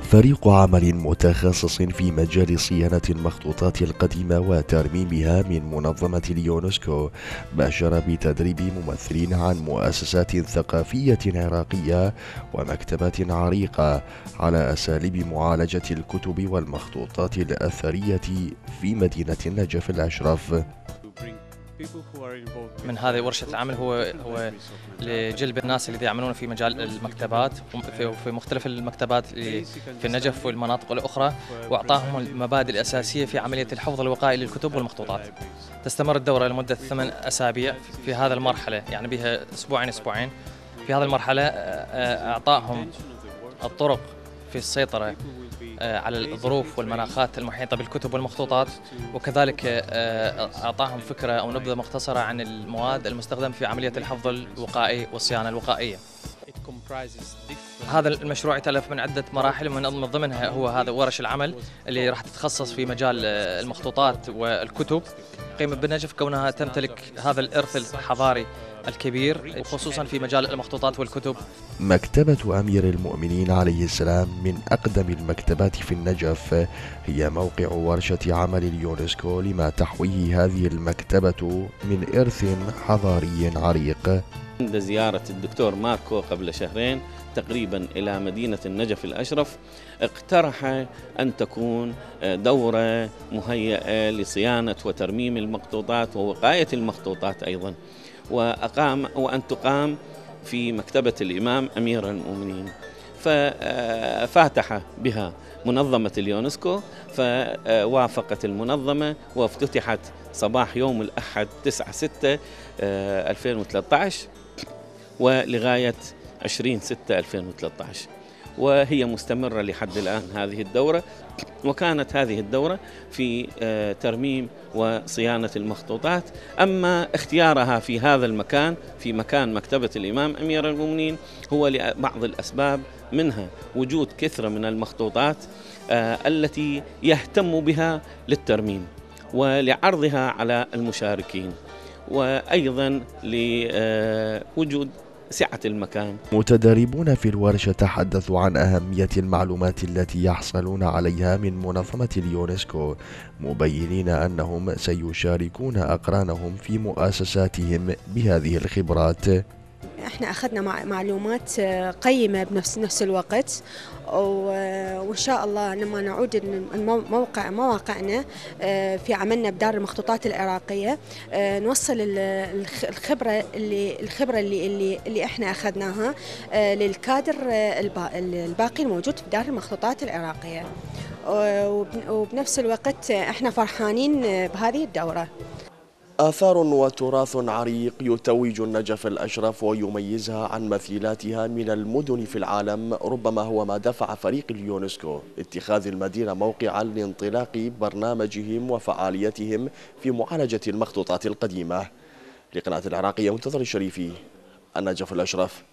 فريق عمل متخصص في مجال صيانة المخطوطات القديمة وترميمها من منظمة اليونسكو باشر بتدريب ممثلين عن مؤسسات ثقافية عراقية ومكتبات عريقة على أساليب معالجة الكتب والمخطوطات الأثرية في مدينة النجف الأشرف. من هذه ورشة العمل هو لجلب الناس اللي يعملون في مجال المكتبات وفي مختلف المكتبات في النجف والمناطق الأخرى، وأعطاهم المبادئ الأساسية في عملية الحفظ الوقائي للكتب والمخطوطات. تستمر الدورة لمدة 8 أسابيع في هذا المرحلة، يعني بها أسبوعين. في هذه المرحلة أعطاهم الطرق في السيطرة على الظروف والمناخات المحيطة بالكتب والمخطوطات، وكذلك أعطاهم فكرة أو نبذة مختصرة عن المواد المستخدمة في عملية الحفظ الوقائي والصيانة الوقائية. هذا المشروع يتألف من عدة مراحل، من ضمنها هو هذا ورش العمل اللي راح تتخصص في مجال المخطوطات والكتب. قيمة بالنجف كونها تمتلك هذا الإرث الحضاري الكبير، وخصوصا في مجال المخطوطات والكتب. مكتبة أمير المؤمنين عليه السلام من أقدم المكتبات في النجف، هي موقع ورشة عمل اليونسكو لما تحويه هذه المكتبة من إرث حضاري عريق. عند زيارة الدكتور ماركو قبل شهرين تقريبا إلى مدينة النجف الأشرف، اقترح أن تكون دورة مهيئة لصيانة وترميم المخطوطات ووقاية المخطوطات أيضا، وأن تقام في مكتبة الإمام أمير المؤمنين. ففاتح بها منظمة اليونسكو، فوافقت المنظمة وافتتحت صباح يوم الأحد 9/6/2013 ولغاية 20/6/2013، وهي مستمرة لحد الآن هذه الدورة. وكانت هذه الدورة في ترميم وصيانة المخطوطات. أما اختيارها في هذا المكان، في مكان مكتبة الإمام أمير المؤمنين، هو لبعض الأسباب، منها وجود كثرة من المخطوطات التي يهتم بها للترميم ولعرضها على المشاركين، وأيضا لوجود سعة المكان. متدربون في الورشة تحدثوا عن أهمية المعلومات التي يحصلون عليها من منظمة اليونسكو، مبينين أنهم سيشاركون أقرانهم في مؤسساتهم بهذه الخبرات. احنا اخذنا معلومات قيمة بنفس الوقت، وان شاء الله لما نعود مواقعنا في عملنا بدار المخطوطات العراقية نوصل الخبرة اللي احنا اخذناها للكادر الباقي الموجود في دار المخطوطات العراقية، وبنفس الوقت احنا فرحانين بهذه الدورة. آثار وتراث عريق يتوج النجف الأشرف ويميزها عن مثيلاتها من المدن في العالم، ربما هو ما دفع فريق اليونسكو اتخاذ المدينة موقعا لانطلاق برنامجهم وفعاليتهم في معالجة المخطوطات القديمة. لقناة العراقية منتظر الشريفي، النجف الأشرف.